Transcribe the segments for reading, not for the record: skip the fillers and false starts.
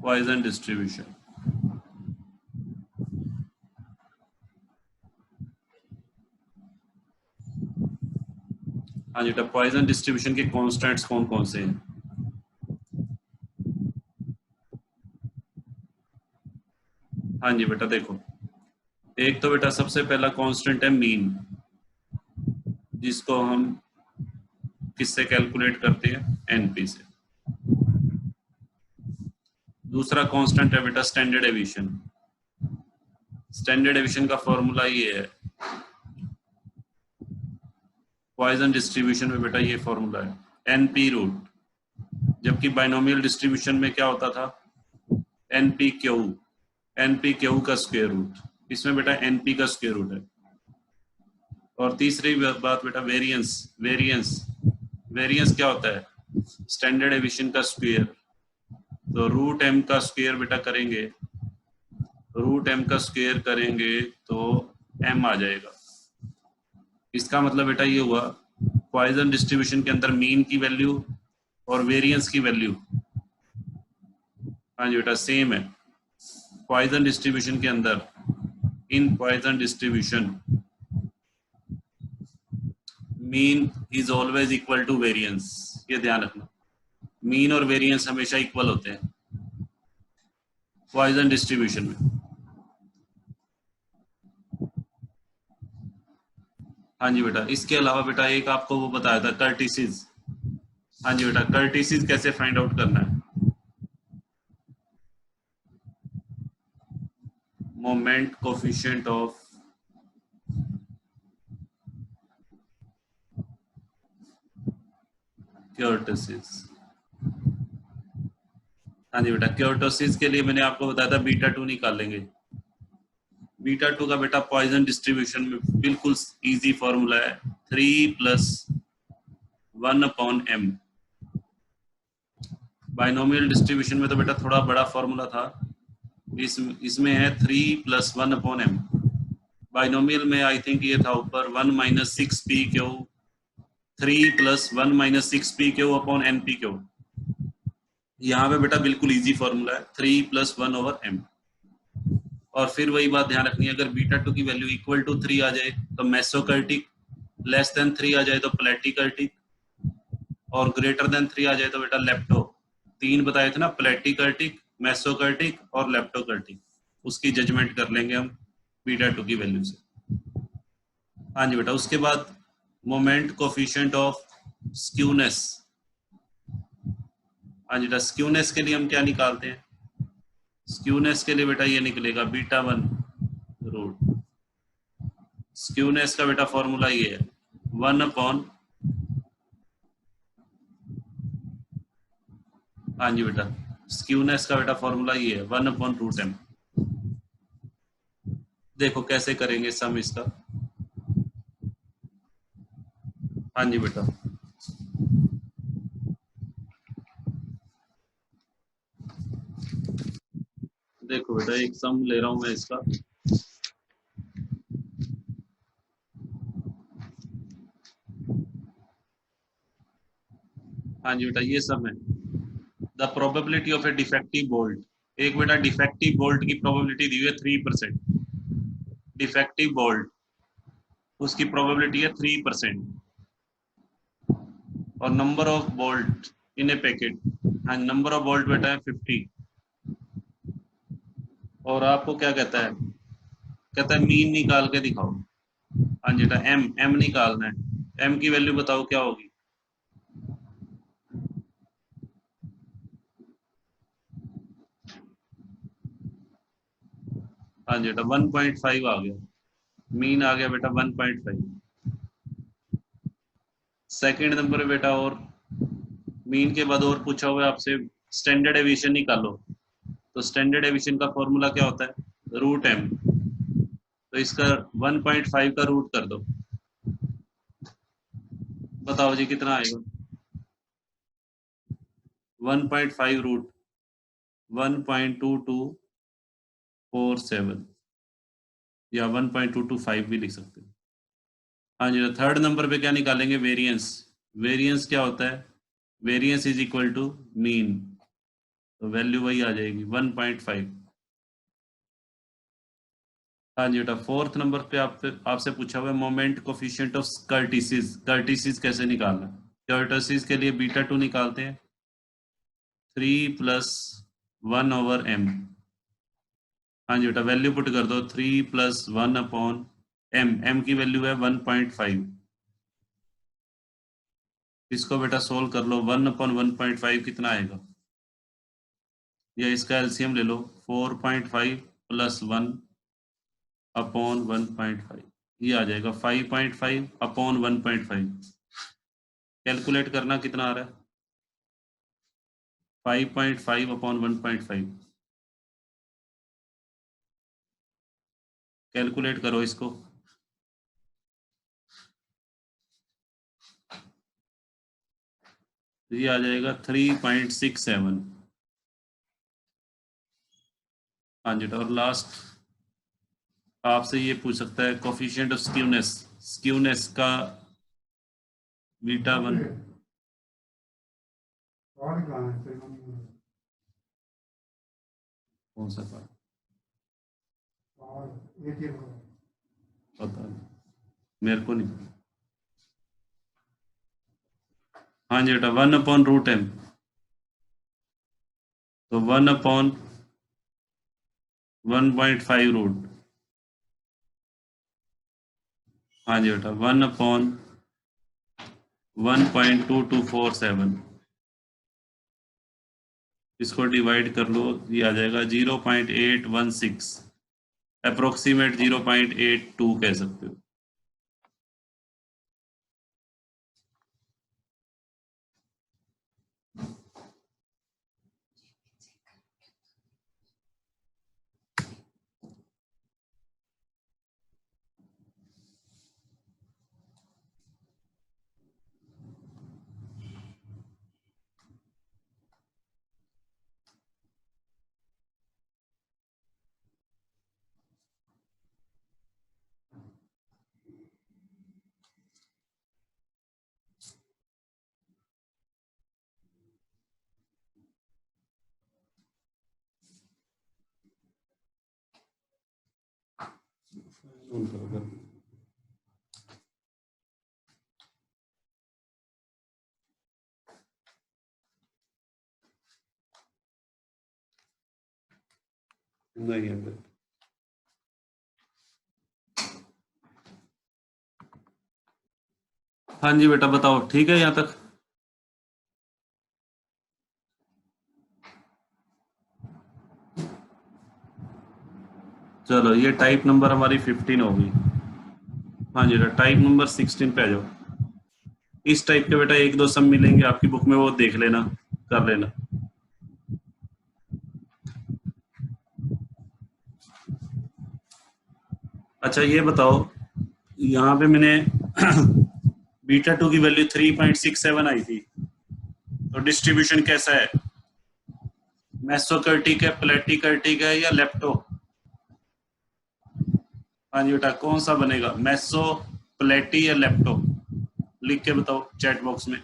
Poisson distribution. हाँ जी बेटा, पॉइजन डिस्ट्रीब्यूशन के कॉन्स्टेंट्स कौन कौन से हैं? हाँ जी बेटा, देखो, एक तो बेटा सबसे पहला कांस्टेंट है मीन, जिसको हम किससे कैलकुलेट करते हैं? एनपी से। दूसरा कांस्टेंट है बेटा स्टैंडर्ड डेविएशन। स्टैंडर्ड डेविएशन का फॉर्मूला ये है, पॉइजन डिस्ट्रीब्यूशन में बेटा ये फॉर्मूला है एनपी रूट, जबकि बाइनोमियल डिस्ट्रीब्यूशन में क्या होता था? एनपी क्यू, एनपी क्यू का स्क्वायर रूट। इसमें बेटा एनपी का स्क्वायर रूट है। और तीसरी बात बेटा वेरिएंस। वेरिएंस वेरिएंस क्या होता है? स्टैंडर्ड डेविएशन का स्क्वायर। तो रूट एम का स्क्वायर बेटा करेंगे, रूट एम का स्क्वायर करेंगे तो एम आ जाएगा। इसका मतलब बेटा ये हुआ, पॉइजन डिस्ट्रीब्यूशन के अंदर मीन की वैल्यू और वेरिएंस की वैल्यू, हाँ जी बेटा, सेम है। पॉइजन डिस्ट्रीब्यूशन के अंदर, in Poisson distribution mean is always equal to variance. ये ध्यान रखना, मीन और वेरिएंस हमेशा इक्वल होते हैं पॉइजन डिस्ट्रीब्यूशन में। हाँ जी बेटा, इसके अलावा बेटा एक आपको वो बताया था कर्टिसिस। हाँ जी बेटा, कर्टिसिस कैसे फाइंड आउट करना है? Moment coefficient of कर्टिसिस। हाँ जी बेटा, कर्टिसिस के लिए मैंने आपको बताया था बीटा 2 निकाल लेंगे। बीटा 2 का बेटा पॉइजन डिस्ट्रीब्यूशन में बिल्कुल इजी फॉर्मूला है 3 + 1/m। बाइनोमियल डिस्ट्रीब्यूशन में तो बेटा थोड़ा बड़ा फॉर्मूला था, इसमें है 3 + 1/m। बाइनोमियल में आई थिंक ये था ऊपर 1 - 6pq, 3 + 1 - 6pq अपॉन npq। यहाँ पे बेटा बिल्कुल इजी फॉर्मूला है 3 + 1/m। और फिर वही बात ध्यान रखनी है, अगर बीटा 2 की वैल्यू इक्वल टू 3 आ जाए तो मेसोकर्टिक, लेस देन 3 आ जाए तो प्लेटिकर्टिक, और ग्रेटर देन 3 आ जाए तो बेटा लेप्टो। 3 बताए थे ना, प्लेटिकर्टिक, मेसोकर्टिक और लेप्टोकर्टिक। उसकी जजमेंट कर लेंगे हम बीटा 2 की वैल्यू से। हाँ जी बेटा, उसके बाद मोमेंट कोफिशिएंट ऑफ स्क्यूनेस। हाँ जी बेटा, स्क्यूनेस के लिए हम क्या निकालते हैं? स्क्यूनेस के लिए बेटा ये निकलेगा बीटा 1 रूट। स्क्यूनेस का बेटा फॉर्मूला ये है 1/, हाँ जी बेटा, स्क्यूनेस का बेटा फॉर्मूला ये है 1/√m। देखो कैसे करेंगे सम इसका। हाँ जी बेटा, देखो बेटा एक सम ले रहा हूं मैं इसका। हाँ जी बेटा, ये सम है the probability of A defective bolt. एक बेटा डिफेक्टिव बोल्ट की प्रोबेबिलिटी दी हुई है 3%। डिफेक्टिव बोल्ट, उसकी प्रोबेबिलिटी है 3%। और number of bolt in A packet, हाँ, नंबर ऑफ बोल्ट बेटा है 50। और आपको क्या कहता है? कहता है मीन निकाल के दिखाओ। हाँ जी बेटा, एम निकालना है। एम की वैल्यू बताओ क्या होगी? हाँ जी बेटा, 1.5 आ गया। मीन आ गया बेटा 1.5। सेकंड नंबर पे बेटा, और मीन के बाद और पूछा हुआ है आपसे स्टैंडर्ड डेविएशन निकालो। तो स्टैंडर्ड डेविएशन का फॉर्मूला क्या होता है? Root m. तो इसका 1.5 का रूट कर दो, बताओ जी कितना आएगा? 1.5 रूट 1.2247 या 1.225 भी लिख सकते हैं। हाँ जी, थर्ड नंबर पे क्या निकालेंगे? वेरिएंस। वेरिएंस क्या होता है? Variance is equal to mean. तो वैल्यू वही आ जाएगी 1.5। हाँ जी बेटा, फोर्थ नंबर पे आपसे पूछा हुआ है मोमेंट कोफिशिएंट ऑफ कर्टिसिस। कर्टिसिस कैसे निकालना? कर्टिसिस के लिए बीटा 2 निकालते हैं, 3+1/m। हाँ जी बेटा, वैल्यू पुट कर दो, 3+1/m। m की वैल्यू है 1.5। इसको बेटा सोल्व कर लो, 1/1.5 कितना आएगा? या इसका एलसीएम ले लो, 4.5 + 1/1.5, ये आ जाएगा 5.5/1.5। कैलकुलेट करना कितना आ रहा है? 5.5/1.5। कैलकुलेट करो इसको। ये आ जाएगा 3.67। हाँ जी, और लास्ट आपसे ये पूछ सकता है कोफिशिएंट ऑफ स्क्यूनेस। स्क्यूनेस का बीटा 1। कौन सा का? पता नहीं, मेरे को नहीं। हाँ जी बेटा, 1/√m। तो 1/1.5 रूट। हाँ जी बेटा, 1/1.2247। इसको डिवाइड कर लो, ये आ जाएगा 0.816, अप्रोक्सीमेट 0.82 कह सकते हो। नहीं है। हाँ जी बेटा, बताओ, ठीक है यहाँ तक? चलो, ये टाइप नंबर हमारी 15 होगी। हाँ जी बेटा, टाइप नंबर 16 पे आ जाओ। इस टाइप के बेटा एक दो सम मिलेंगे आपकी बुक में, वो देख लेना, कर लेना। अच्छा ये बताओ, यहाँ पे मैंने बीटा 2 की वैल्यू 3.67 आई थी, तो डिस्ट्रीब्यूशन कैसा है? मेसोकर्टिक है, प्लेटिकर्टिक है, या लेप्टो? हाँ जी बेटा, कौन सा बनेगा, मेसो, प्लेटी या लेप्टो? लिख के बताओ चैट बॉक्स में।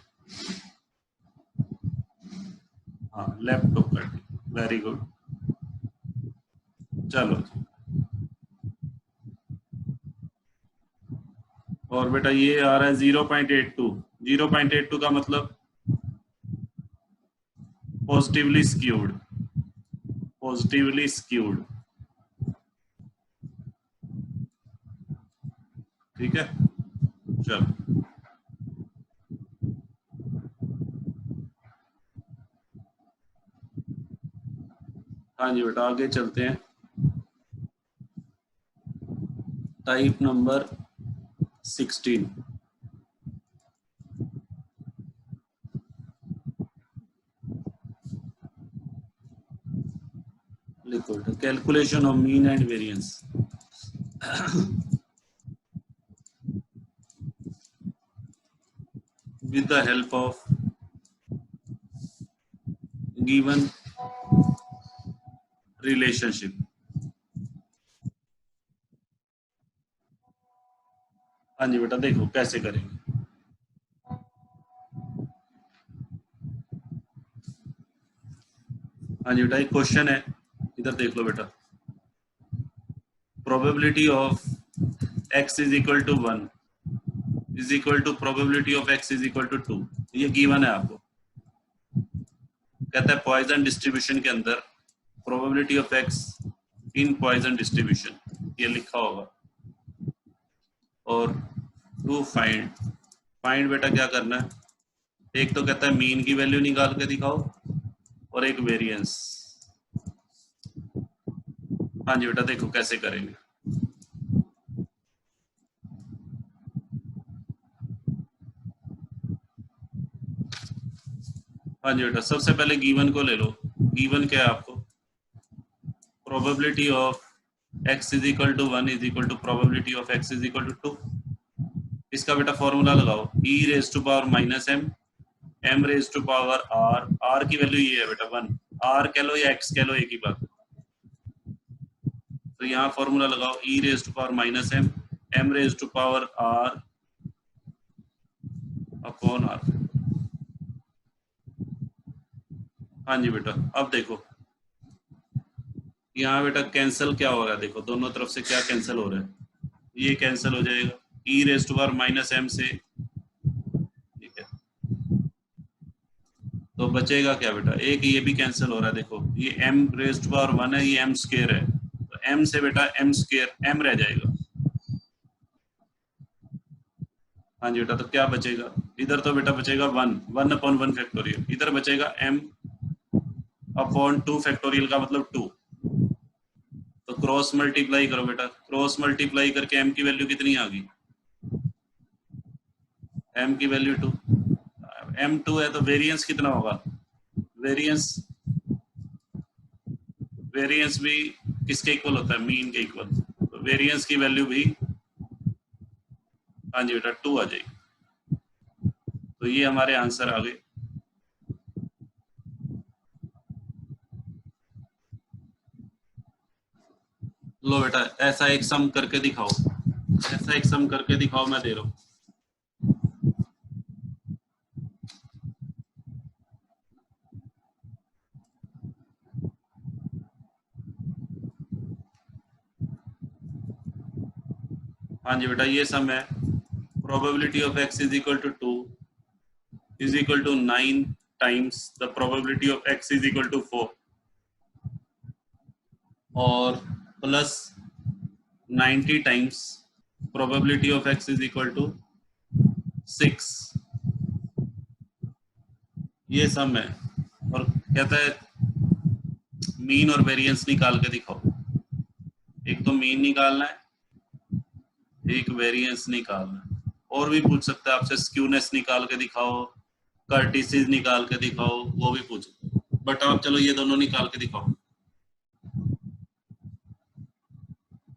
हाँ, लेप्टोकर्टिक, वेरी गुड। चलो, और बेटा ये आ रहा है 0.82। 0.82 का मतलब पॉजिटिवली स्क्यूड। पॉजिटिवली स्क्यूड, ठीक है। चलो, हाँ जी बेटा, आगे चलते हैं। टाइप नंबर 16, लिखो calculation of mean and variance. with the help of given relationship। हाँ जी बेटा, देखो कैसे करेंगे। हाँ जी बेटा, एक क्वेश्चन है, इधर देख लो बेटा। Probability of x is equal to 1 is equal to probability of x is equal to 2, ये गिवन है आपको। कहता है पॉइजन डिस्ट्रीब्यूशन के अंदर probability of x in Poisson distribution, ये लिखा होगा। और टू फाइंड बेटा क्या करना है, एक तो कहता है मीन की वैल्यू निकाल के दिखाओ और एक वेरिएंस। हाँ जी बेटा, देखो कैसे करेंगे। हाँ जी बेटा, सबसे पहले गिवन को ले लो। गिवन क्या है आपको, probability of x is equal to 1 is equal to probability of x is equal to 2। इसका बेटा फॉर्मूला लगाओ, e raise to power minus m, m raise to power r की वैल्यू ये है बेटा 1, r कह लो या x कह लो, एक ही बात। तो यहाँ फॉर्मूला लगाओ, e raise to power minus m raise to power r upon r। हाँ जी बेटा, अब देखो यहाँ बेटा कैंसिल क्या हो रहा है, देखो दोनों तरफ से क्या कैंसिल हो रहा है, ये कैंसिल हो जाएगा e raise to power minus m से, ठीक है। तो बचेगा क्या बेटा, एक ये भी कैंसिल हो रहा है, देखो ये m रेज टू पावर 1 है, ये m स्क्वायर है, तो m से बेटा m स्क्वायर m रह जाएगा। हाँ जी बेटा, तो क्या बचेगा, इधर तो बेटा बचेगा 1 अपॉन 1 फैक्टोरियल, इधर बचेगा m अपॉन 2 फैक्टोरियल का मतलब 2। तो क्रॉस मल्टीप्लाई करो बेटा, क्रॉस मल्टीप्लाई करके m की वैल्यू कितनी आ गई, m की वैल्यू 2, m 2 है तो वेरिएंस कितना होगा, वेरिएंस वेरिएंस भी किसके इक्वल होता है, मीन के इक्वल, तो वेरिएंस की वैल्यू भी हाँ जी बेटा 2 आ जाएगी। तो ये हमारे आंसर आ गए। लो बेटा, ऐसा एक सम करके दिखाओ, ऐसा एक सम करके दिखाओ, मैं दे रहा हूँ। हाँ जी बेटा, ये सम है, probability of x is equal to 2 is equal to 9 times the probability of x is equal to 4 और plus 90 times probability of x is equal to 6। ये सम है, और कहता है मीन और वेरिएंस निकाल के दिखाओ। एक तो मीन निकालना है, एक वेरिएंस निकालना है, और भी पूछ सकता है आपसे, स्क्यूनेस निकाल के दिखाओ, कर्टिसिस निकाल के दिखाओ, वो भी पूछ, बट आप चलो ये दोनों निकाल के दिखाओ।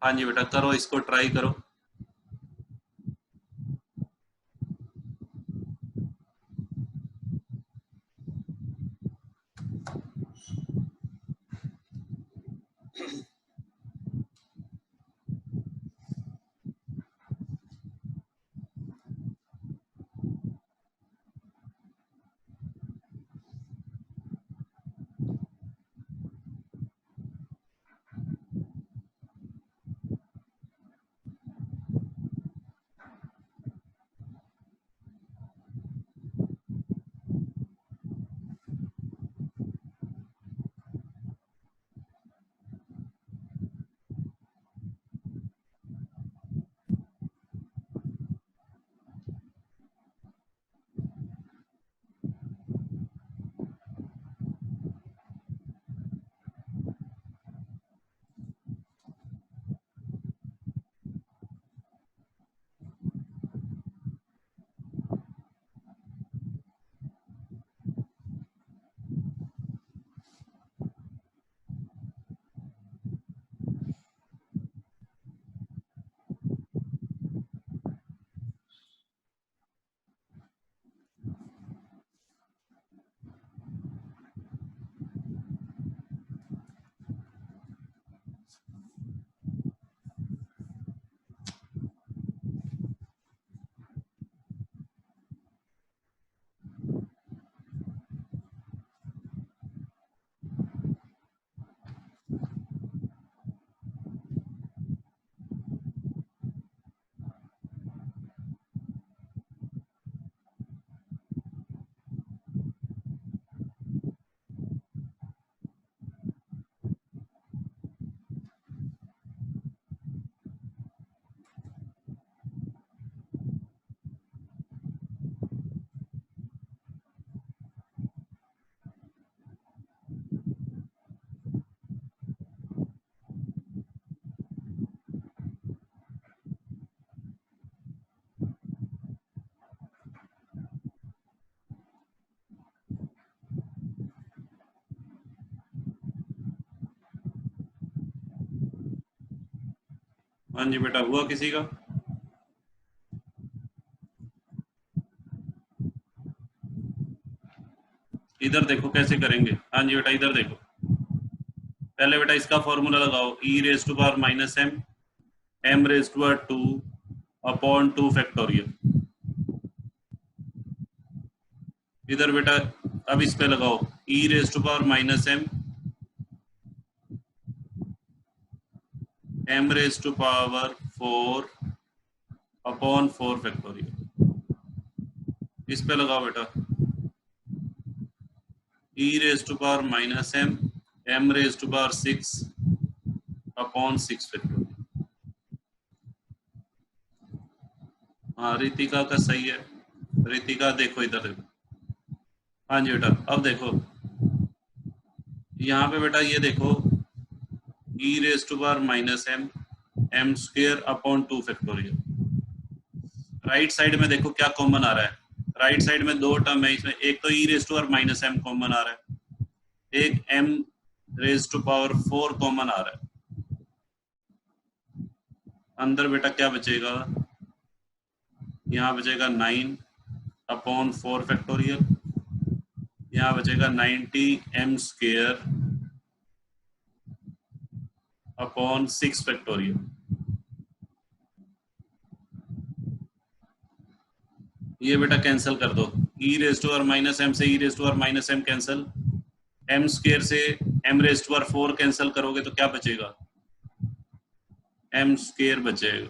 हाँ जी बेटा, करो, इसको ट्राई करो। हाँ जी बेटा, हुआ किसी का? इधर देखो कैसे करेंगे। हाँ जी बेटा, इधर देखो। पहले बेटा इसका फॉर्मूला लगाओ, e raise to power minus m, m raise to power 2 upon 2 factorial. इधर बेटा अब इस पे लगाओ, e raise to power minus m, m raise to power 4 upon 4 factorial. इस पे लगाओ बेटा, e raise to power minus m raise to power 6 upon 6 factorial. हाँ, रितिका का सही है। रितिका देखो, इधर देखो। हाँ जी बेटा, अब देखो यहाँ पे बेटा, ये देखो, e raise to power minus m square upon 2 factorial. Right side में देखो क्या कॉमन आ रहा है। राइट साइड में दो टर्म है, इसमें एक तो e raise to power minus m common आ रहा है, एक m raise to power 4 common आ रहा है। अंदर बेटा क्या बचेगा, यहाँ बचेगा 9 अपॉन 4 फैक्टोरियल, यहाँ बचेगा 90 एम स्क्वेयर अपॉन 6 फैक्टोरियल। ये बेटा कैंसिल कर दो, e raise to power minus m से e raise to power minus m cancel, m square से m raise to power 4 cancel करोगे तो क्या बचेगा, एम स्क्वेयर बचेगा।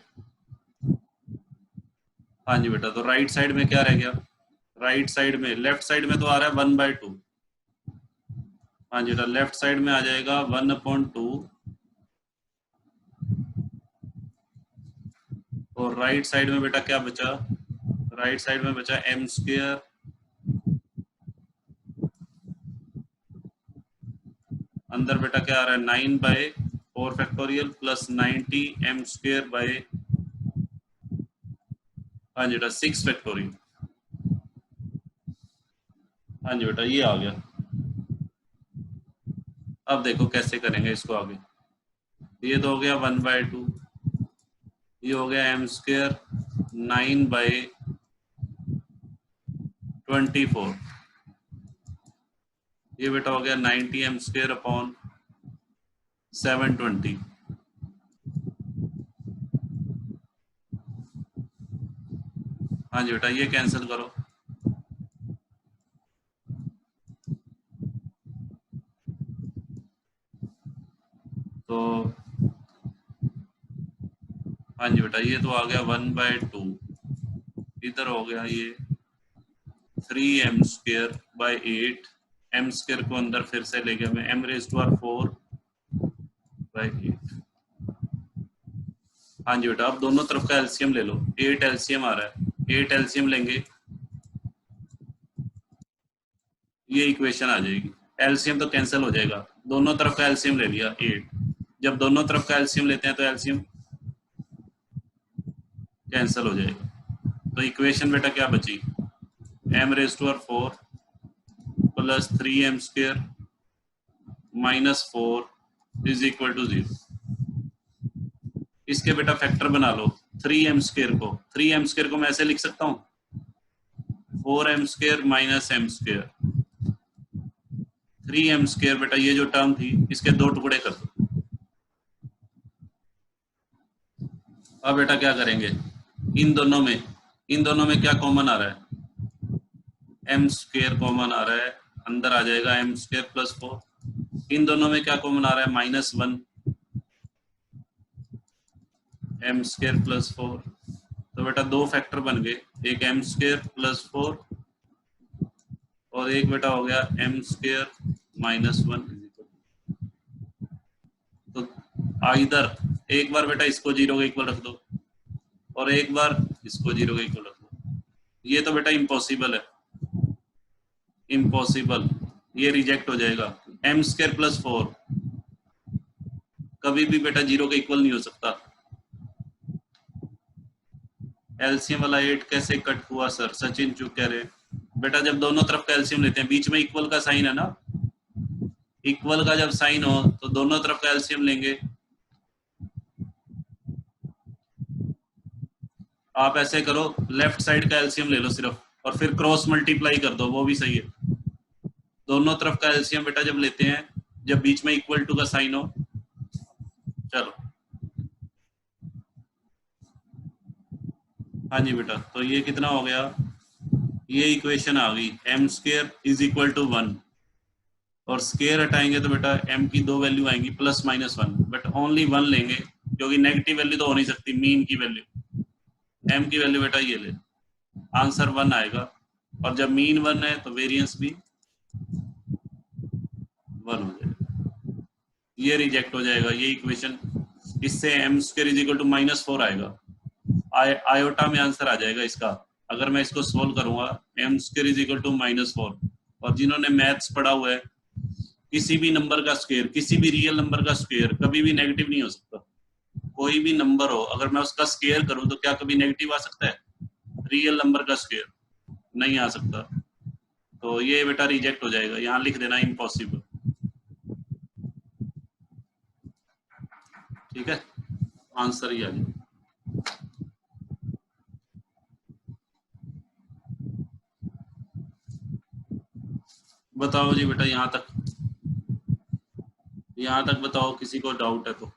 हाँ जी बेटा, तो राइट साइड में क्या रह गया, राइट साइड में, लेफ्ट साइड में तो आ रहा है 1/2। हाँ जी बेटा, लेफ्ट साइड में आ जाएगा 1/2 और राइट साइड में बेटा क्या बचा, राइट साइड में बचा एम स्क्वेयर अंदर बेटा क्या आ रहा है 9/4 factorial plus 90 m square by, हाँ जी बेटा 6 फैक्टोरियल। हाँ जी बेटा ये आ गया। अब देखो कैसे करेंगे इसको आगे। ये तो हो गया 1/2, ये हो गया एम स्क्वेयर 9/24, ये बेटा हो गया 90 एम स्क्वेयर अपॉन 720। हाँ जी बेटा ये कैंसिल करो, तो हाँ जी बेटा ये तो आ गया 1/2, इधर हो गया ये 3 m square by 8, m square को अंदर फिर से ले गया मैं, m raise to power 4 by 8। हाँ जी बेटा अब दोनों तरफ का एलसीएम ले लो, 8 एलसीएम आ रहा है, 8 एलसीएम लेंगे, ये इक्वेशन आ जाएगी। एलसीएम तो कैंसिल हो जाएगा, दोनों तरफ का एलसीएम ले लिया 8, जब दोनों तरफ का एलसीएम लेते हैं तो एलसीएम कैंसिल हो जाएगा। तो इक्वेशन बेटा क्या बची, m raise to power 4 plus 3 m square minus 4 is equal to 0। इसके बेटा फैक्टर बना लो 3 एम स्क्वेयर को, 3 एम स्क्वेयर को मैं ऐसे लिख सकता हूँ 4 m square minus m square, 3 m square बेटा ये जो टर्म थी इसके दो टुकड़े कर दो। अब बेटा क्या करेंगे, इन दोनों में क्या कॉमन आ रहा है, एम स्क्वेयर कॉमन आ रहा है, अंदर आ जाएगा एम स्क्वेयर प्लस 4। इन दोनों में क्या कॉमन आ रहा है, -1 एम स्क्वेयर प्लस 4। तो बेटा दो फैक्टर बन गए, एक एम स्क्वेयर प्लस 4 और एक बेटा हो गया एम स्क्वेयर -1। तो इधर एक बार बेटा इसको 0 के इक्वल रख दो और एक बार इसको 0 के इक्वल रख दो। ये तो बेटा इम्पॉसिबल है, इम्पॉसिबल, ये रिजेक्ट हो जाएगा। एम स्क्वेयर प्लस 4 कभी भी बेटा 0 के इक्वल नहीं हो सकता। एलसीएम वाला 8 कैसे कट हुआ सर, सचिन चुप कह रहे बेटा, जब दोनों तरफ का एलसीएम लेते हैं बीच में इक्वल का साइन है ना, इक्वल का जब साइन हो तो दोनों तरफ का एलसीएम लेंगे। आप ऐसे करो, लेफ्ट साइड का एलसीएम ले लो सिर्फ और फिर क्रॉस मल्टीप्लाई कर दो, वो भी सही है। दोनों तरफ का एलसीएम बेटा जब लेते हैं, जब बीच में इक्वल टू का साइन हो। चलो हाँ जी बेटा, तो ये कितना हो गया, ये इक्वेशन आ गई m square is equal to 1, और स्क्वायर हटाएंगे तो बेटा एम की दो वैल्यू आएंगी प्लस माइनस 1, बट ओनली 1 लेंगे क्योंकि नेगेटिव वैल्यू तो हो नहीं सकती, मीन की वैल्यू, एम की वैल्यू बेटा ये ले, आंसर 1 आएगा, और जब मीन 1 है तो वेरिएंस भी 1 हो जाएगा, ये रिजेक्ट हो जाएगा ये इक्वेशन, इससे m square is equal to -4 आएगा, आयोटा में आंसर आ जाएगा इसका। अगर मैं इसको सोल्व करूंगा, m square is equal to -4, और जिन्होंने मैथ्स पढ़ा हुआ है, किसी भी नंबर का स्क्वायर, किसी भी रियल नंबर का स्क्वायर कभी भी नेगेटिव नहीं हो सकता। कोई भी नंबर हो, अगर मैं उसका स्क्वायर करूं तो क्या कभी नेगेटिव आ सकता है? रियल नंबर का स्क्वायर नहीं आ सकता, तो ये बेटा रिजेक्ट हो जाएगा, यहाँ लिख देना इम्पॉसिबल। ठीक है, आंसर ही आ जाए। बताओ जी बेटा, यहाँ तक बताओ, किसी को डाउट है तो।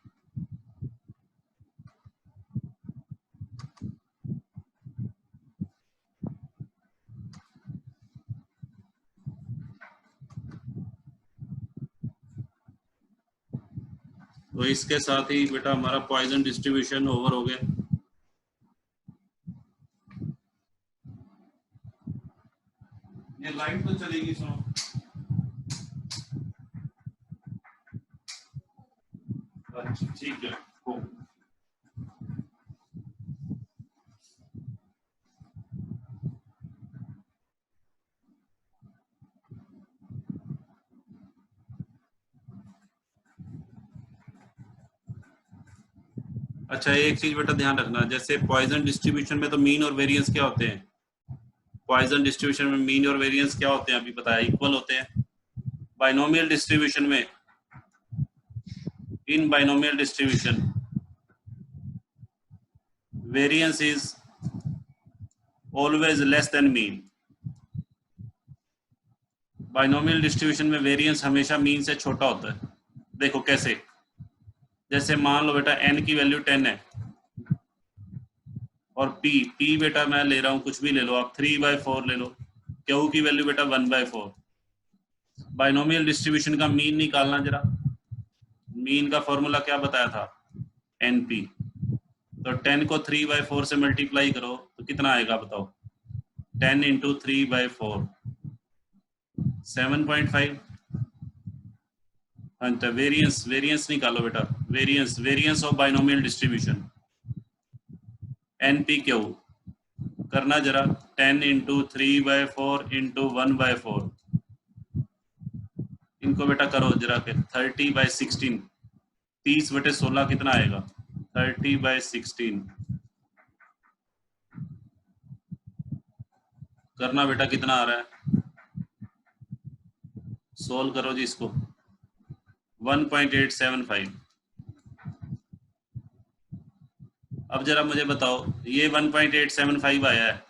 तो इसके साथ ही बेटा हमारा पॉइजन डिस्ट्रीब्यूशन ओवर हो गया। ये लाइट तो चलेगी, सुनो। अच्छा ठीक है, हो। अच्छा एक चीज बेटा ध्यान रखना, जैसे पॉइजन डिस्ट्रीब्यूशन में तो मीन और वेरिएंस क्या होते हैं? पॉइजन डिस्ट्रीब्यूशन में मीन और वेरिएंस क्या होते हैं अभी बताया, इक्वल होते हैं। बाइनोमियल डिस्ट्रीब्यूशन में, in binomial distribution variance is always less than mean. Binomial distribution में वेरिएंस हमेशा मीन से छोटा होता है। देखो कैसे, जैसे मान लो बेटा n की वैल्यू 10 है, और p बेटा मैं ले रहा हूं, कुछ भी ले लो आप, 3/4 ले लो, q की वैल्यू बेटा 1/4। बाइनोमियल डिस्ट्रीब्यूशन का मीन निकालना जरा, मीन का फॉर्मूला क्या बताया था? np। तो 10 को 3/4 से मल्टीप्लाई करो तो कितना आएगा बताओ? 10 इंटू 3/4 7.5। वेरिएंस निकालो बेटा, variance of binomial distribution npq करना जरा, 10 इंटू 3/4 इंटू 1/4, इनको बेटा करो जरा के 30/16, 30/16 कितना आएगा? 30/16 करना बेटा, कितना आ रहा है? सोल्व करो जी इसको, 1.875। अब जरा मुझे बताओ, ये 1.875 आया है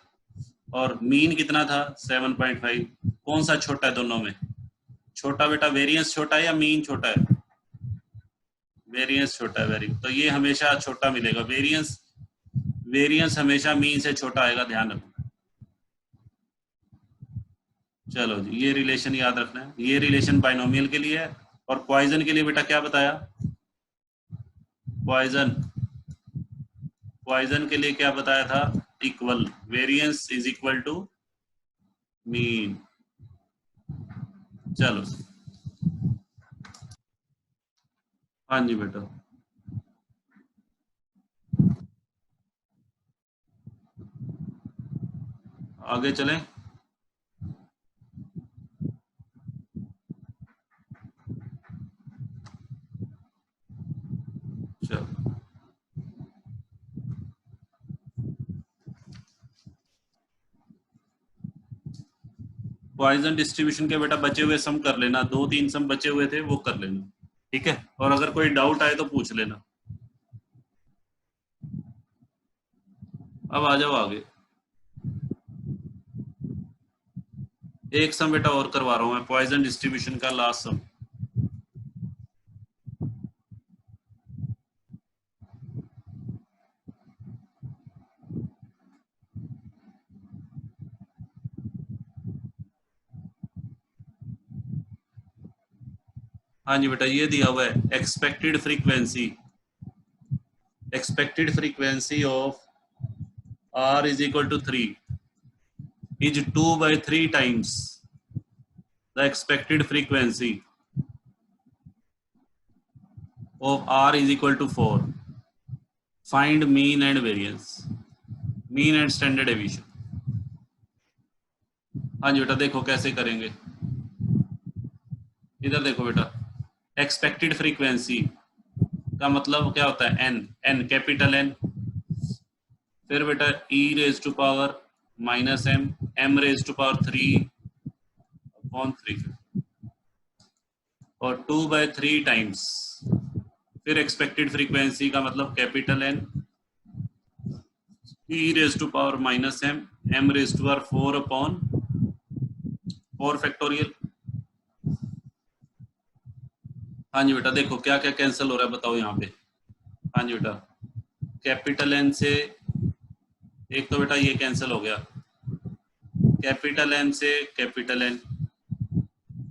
और मीन कितना था? 7.5। कौन सा छोटा है दोनों में? छोटा बेटा वेरिएंस छोटा है या मीन छोटा है? वेरिएंस छोटा है, वेरी, तो ये हमेशा छोटा मिलेगा, वेरिएंस हमेशा मीन से छोटा आएगा, ध्यान रखना। चलो जी, ये रिलेशन याद रखना है, ये रिलेशन बाइनोमियल के लिए है। और पॉइजन के लिए बेटा क्या बताया? पॉइजन के लिए क्या बताया था? Equal, variance is equal to mean. चलो हाँ जी बेटा, आगे चलें। चलो पॉइजन डिस्ट्रीब्यूशन के बेटा बचे हुए सम कर लेना, 2-3 सम बचे हुए थे वो कर लेना, ठीक है? और अगर कोई डाउट आए तो पूछ लेना। अब आ जाओ आगे। एक सम बेटा और करवा रहा हूं मैं, पॉइजन डिस्ट्रीब्यूशन का लास्ट सम। हाँ जी बेटा, ये दिया हुआ है expected frequency of R is equal to 3 is 2 by 3 times the expected frequency of R is equal to 4. Find mean and variance, mean and standard deviation. हाँ जी बेटा, देखो कैसे करेंगे। इधर देखो बेटा, एक्सपेक्टेड फ्रीक्वेंसी का मतलब क्या होता है, n कैपिटल N, फिर बेटा e raise to power minus m raise to power 3/3 और 2/3 टाइम्स, फिर एक्सपेक्टेड फ्रीक्वेंसी का मतलब capital N e raise to power minus m raise to power 4/4 factorial. हाँ जी बेटा, देखो क्या क्या कैंसिल हो रहा है बताओ यहाँ पे। हाँ जी बेटा, कैपिटल N से एक तो बेटा ये कैंसिल हो गया, कैपिटल N से कैपिटल N,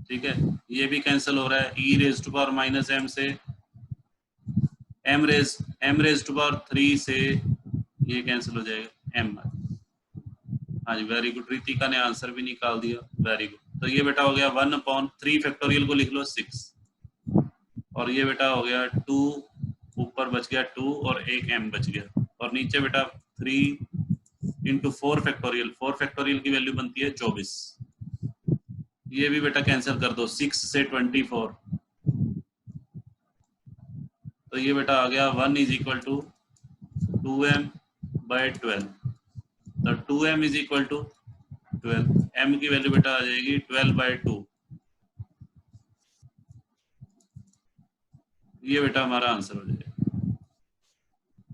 ठीक है, ये भी कैंसिल हो रहा है। e raise to power minus m से m रेज टू पावर 3 से ये कैंसिल हो जाएगा m। हाँ जी, वेरी गुड, रितिका ने आंसर भी निकाल दिया, वेरी गुड। तो ये बेटा हो गया 1/3 फैक्टोरियल को लिख लो 6, और ये बेटा हो गया 2, ऊपर बच गया 2 और एक m बच गया, और नीचे बेटा 3 इंटू 4 फैक्टोरियल की वैल्यू बनती है 24। ये भी बेटा कैंसिल कर दो, 6 से 24, तो ये बेटा आ गया 1 इज इक्वल टू 2m/12। तो 2m is equal to 12, m की वैल्यू बेटा आ जाएगी 12/2। ये बेटा हमारा आंसर हो जाएगा।